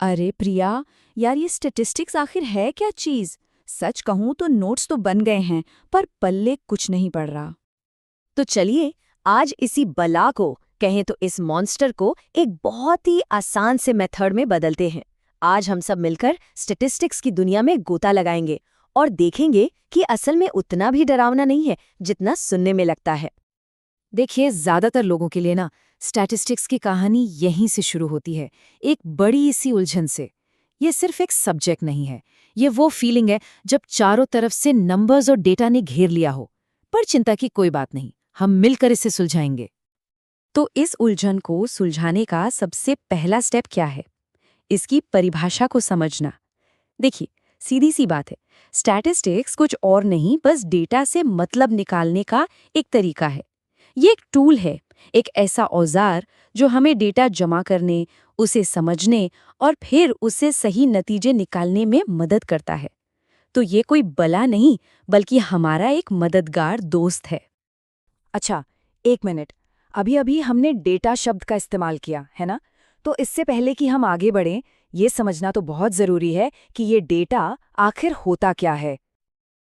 अरे प्रिया, यार ये स्टैटिस्टिक्स आखिर है क्या चीज? सच कहूं तो नोट्स तो बन गए हैं, पर पल्ले कुछ नहीं पड़ रहा। तो चलिए आज इसी बला को कहें तो इस मॉन्स्टर को एक बहुत ही आसान से मेथड में बदलते हैं। आज हम सब मिलकर स्टैटिस्टिक्स की दुनिया में गोता लगाएंगे और देखेंगे कि असल में उतना भी डरावना नहीं है जितना सुनने में लगता है। देखिए, ज्यादातर लोगों के लिए ना स्टैटिस्टिक्स की कहानी यहीं से शुरू होती है, एक बड़ी सी उलझन से। ये सिर्फ एक सब्जेक्ट नहीं है, ये वो फीलिंग है जब चारों तरफ से नंबर्स और डेटा ने घेर लिया हो। पर चिंता की कोई बात नहीं, हम मिलकर इसे सुलझाएंगे। तो इस उलझन को सुलझाने का सबसे पहला स्टेप क्या है? इसकी परिभाषा को समझना। देखिए, सीधी सी बात है, स्टैटिस्टिक्स कुछ और नहीं, बस डेटा से मतलब निकालने का एक तरीका है। ये एक टूल है, एक ऐसा औजार जो हमें डेटा जमा करने, उसे समझने और फिर उससे सही नतीजे निकालने में मदद करता है। तो ये कोई बला नहीं, बल्कि हमारा एक मददगार दोस्त है। अच्छा, एक मिनट। अभी अभी हमने डेटा शब्द का इस्तेमाल किया है ना? तो इससे पहले कि हम आगे बढ़ें, ये समझना तो बहुत ज़रूरी है कि ये डेटा आखिर होता क्या है।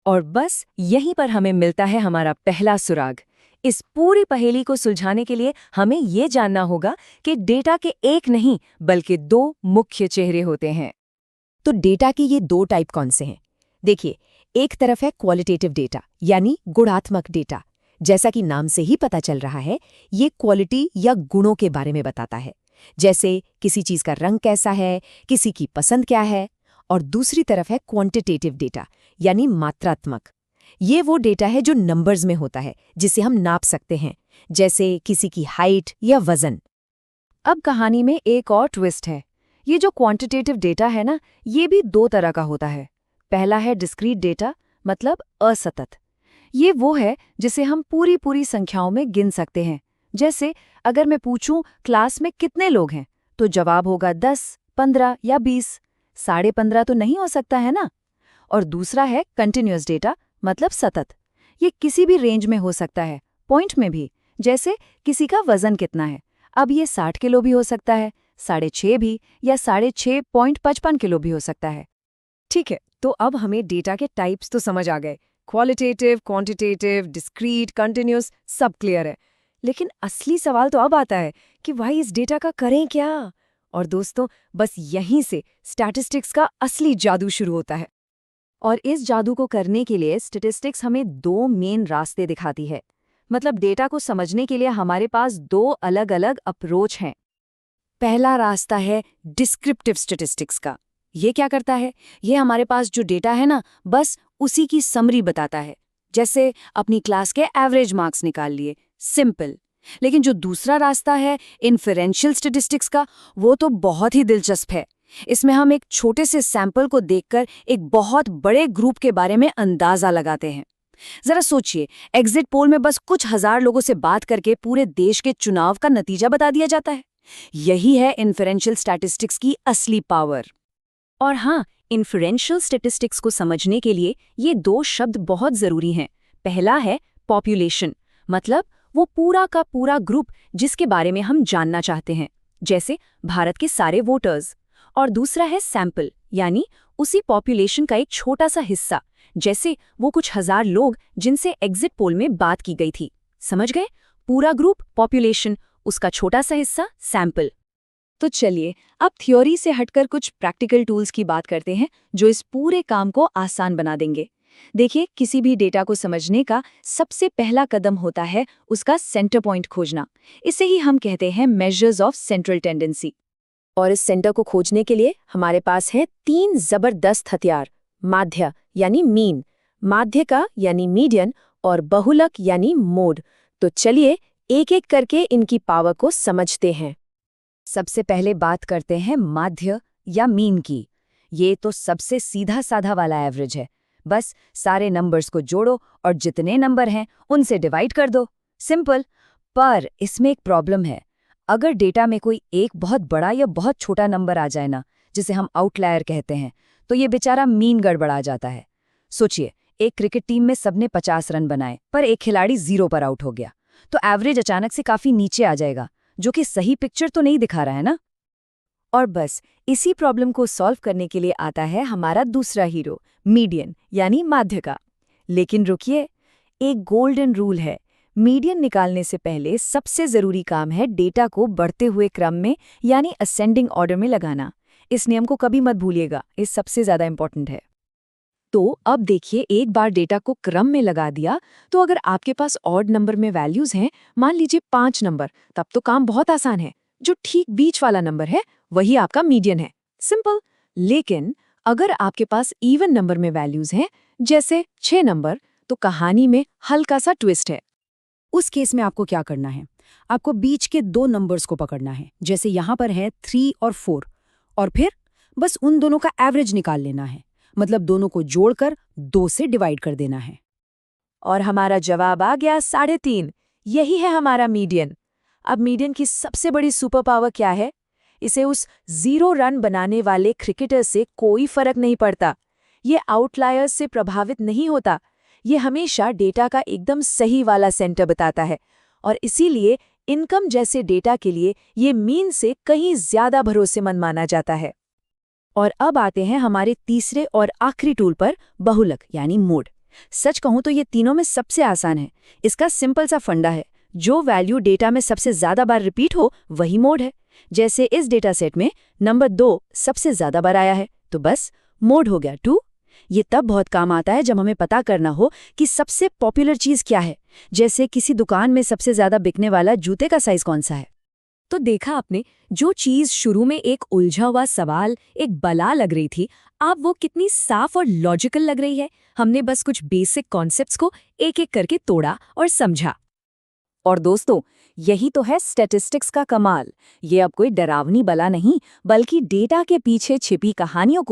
और बस यहीं पर हमें मिलता है हमारा पहला सुराग। इस पूरी पहेली को सुलझाने के लिए हमें ये जानना होगा कि डेटा के एक नहीं बल्कि दो मुख्य चेहरे होते हैं। तो डेटा के ये दो टाइप कौन से हैं? देखिए, एक तरफ है क्वालिटेटिव डेटा, यानी गुणात्मक डेटा। जैसा कि नाम से ही पता चल रहा है, ये क्वालिटी या गुणों के बारे में बताता है, जैसे किसी चीज का रंग कैसा है, किसी की पसंद क्या है। और दूसरी तरफ है क्वांटिटेटिव डेटा, यानी मात्रात्मक। ये वो डेटा है जो नंबर्स में होता है, जिसे हम नाप सकते हैं, जैसे किसी की हाइट या वजन। अब कहानी में एक और ट्विस्ट है। ये जो क्वांटिटेटिव डेटा है ना, ये भी दो तरह का होता है। पहला है डिस्क्रीट डेटा, मतलब असतत। ये वो है जिसे हम पूरी पूरी संख्याओं में गिन सकते हैं। जैसे अगर मैं पूछूं क्लास में कितने लोग हैं, तो जवाब होगा 10, 15 या 20। 15.5 तो नहीं हो सकता है ना? और दूसरा है कंटिन्यूअस डेटा, मतलब सतत। ये किसी भी रेंज में हो सकता है, पॉइंट में भी। जैसे किसी का वजन कितना है, अब ये 60 किलो भी हो सकता है, 6.5 भी, या 6.55 किलो भी हो सकता है। ठीक है, तो अब हमें डेटा के टाइप्स तो समझ आ गए। क्वालिटेटिव, क्वांटिटेटिव, डिस्क्रीट, कंटिन्यूअस, सब क्लियर है। लेकिन असली सवाल तो अब आता है कि भाई इस डेटा का करें क्या? और दोस्तों, बस यहीं से स्टैटिस्टिक्स का असली जादू शुरू होता है। और इस जादू को करने के लिए स्टैटिस्टिक्स हमें दो मेन रास्ते दिखाती है। मतलब डेटा को समझने के लिए हमारे पास दो अलग अलग अप्रोच हैं। पहला रास्ता है डिस्क्रिप्टिव स्टैटिस्टिक्स का। ये क्या करता है? ये हमारे पास जो डेटा है ना, बस उसी की समरी बताता है। जैसे अपनी क्लास के एवरेज मार्क्स निकाल लिए, सिंपल। लेकिन जो दूसरा रास्ता है इन्फेरेंशियल स्टैटिस्टिक्स का, वो तो बहुत ही दिलचस्प है। इसमें हम एक छोटे से सैंपल को देखकर एक बहुत बड़े ग्रुप के बारे में अंदाजा लगाते हैं। जरा सोचिए, एग्जिट पोल में बस कुछ हजार लोगों से बात करके पूरे देश के चुनाव का नतीजा बता दिया जाता है। यही है इन्फेरेंशियल स्टैटिस्टिक्स की असली पावर। और हाँ, इन्फरेंशियल स्टैटिस्टिक्स को समझने के लिए ये दो शब्द बहुत जरूरी हैं। पहला है पॉपुलेशन, मतलब वो पूरा का पूरा ग्रुप जिसके बारे में हम जानना चाहते हैं, जैसे भारत के सारे वोटर्स। और दूसरा है सैंपल, यानी उसी पॉपुलेशन का एक छोटा सा हिस्सा, जैसे वो कुछ हजार लोग जिनसे एग्जिट पोल में बात की गई थी। समझ गए? पूरा ग्रुप पॉपुलेशन, उसका छोटा सा हिस्सा सैंपल। तो चलिए अब थ्योरी से हटकर कुछ प्रैक्टिकल टूल्स की बात करते हैं जो इस पूरे काम को आसान बना देंगे। देखिए, किसी भी डेटा को समझने का सबसे पहला कदम होता है उसका सेंटर पॉइंट खोजना। इसे ही हम कहते हैं मेजर्स ऑफ सेंट्रल टेंडेंसी। और इस सेंटर को खोजने के लिए हमारे पास है तीन जबरदस्त हथियार: माध्य यानी मीन, माध्यिका यानी मीडियन, और बहुलक यानी मोड। तो चलिए एक एक करके इनकी पावर को समझते हैं। सबसे पहले बात करते हैं माध्य या मीन की। ये तो सबसे सीधा साधा वाला एवरेज है। बस सारे नंबर्स को जोड़ो और जितने नंबर हैं उनसे डिवाइड कर दो, सिंपल। पर इसमें एक प्रॉब्लम है। अगर डेटा में कोई एक बहुत बड़ा या बहुत छोटा नंबर आ जाए ना, जिसे हम आउटलायर कहते हैं, तो ये बेचारा मीन गड़बड़ा जाता है। सोचिए, एक क्रिकेट टीम में सबने 50 रन बनाए, पर एक खिलाड़ी 0 पर आउट हो गया, तो एवरेज अचानक से काफी नीचे आ जाएगा, जो कि सही पिक्चर तो नहीं दिखा रहा है ना। और बस इसी प्रॉब्लम को सॉल्व करने के लिए आता है हमारा दूसरा हीरो, मीडियन यानी माध्य का। लेकिन रुकिए, एक गोल्डन रूल है। मीडियन निकालने से पहले सबसे जरूरी काम है डेटा को बढ़ते हुए क्रम में यानी असेंडिंग ऑर्डर में लगाना। इस नियम को कभी मत भूलिएगा, ये सबसे ज्यादा इंपॉर्टेंट है। तो अब देखिए, एक बार डेटा को क्रम में लगा दिया तो अगर आपके पास ऑड नंबर में वैल्यूज हैं, मान लीजिए 5 नंबर, तब तो काम बहुत आसान है। जो ठीक बीच वाला नंबर है वही आपका मीडियन है, सिंपल। लेकिन अगर आपके पास इवन नंबर में वैल्यूज हैं, जैसे 6 नंबर, तो कहानी में हल्का सा ट्विस्ट है। उस केस में आपको क्या करना है? आपको बीच के 2 नंबर्स को पकड़ना है, जैसे यहाँ पर है 3 और 4, और फिर बस उन दोनों का एवरेज निकाल लेना है। मतलब दोनों को जोड़कर 2 से डिवाइड कर देना है। और हमारा जवाब आ गया 3.5। यही है हमारा मीडियन। अब मीडियन की सबसे बड़ी सुपर पावर क्या है? इसे उस 0 रन बनाने वाले क्रिकेटर से कोई फर्क नहीं पड़ता। ये आउटलायर्स से प्रभावित नहीं होता। ये हमेशा डेटा का एकदम सही वाला सेंटर बताता है, और इसीलिए इनकम जैसे डेटा के लिए ये मीन से कहीं ज्यादा भरोसेमंद माना जाता है। और अब आते हैं हमारे तीसरे और आखिरी टूल पर, बहुलक यानी मोड। सच कहूं तो ये तीनों में सबसे आसान है। इसका सिंपल सा फंडा है, जो वैल्यू डेटा में सबसे ज्यादा बार रिपीट हो वही मोड है। जैसे इस डेटा सेट में नंबर 2 सबसे ज्यादा बार आया है, तो बस मोड हो गया 2। ये तब बहुत काम आता है जब हमें पता करना हो कि सबसे पॉपुलर चीज क्या है, जैसे किसी दुकान में सबसे ज्यादा बिकने वाला जूते का साइज कौन सा है। तो देखा आपने, जो चीज शुरू में एक उलझा हुआ सवाल, एक बला लग रही थी, अब वो कितनी साफ और लॉजिकल लग रही है। हमने बस कुछ बेसिक कॉन्सेप्ट्स को एक एक करके तोड़ा और समझा। और दोस्तों, यही तो है स्टैटिस्टिक्स का कमाल। ये अब कोई डरावनी बला नहीं, बल्कि डेटा के पीछे छिपी कहानियों को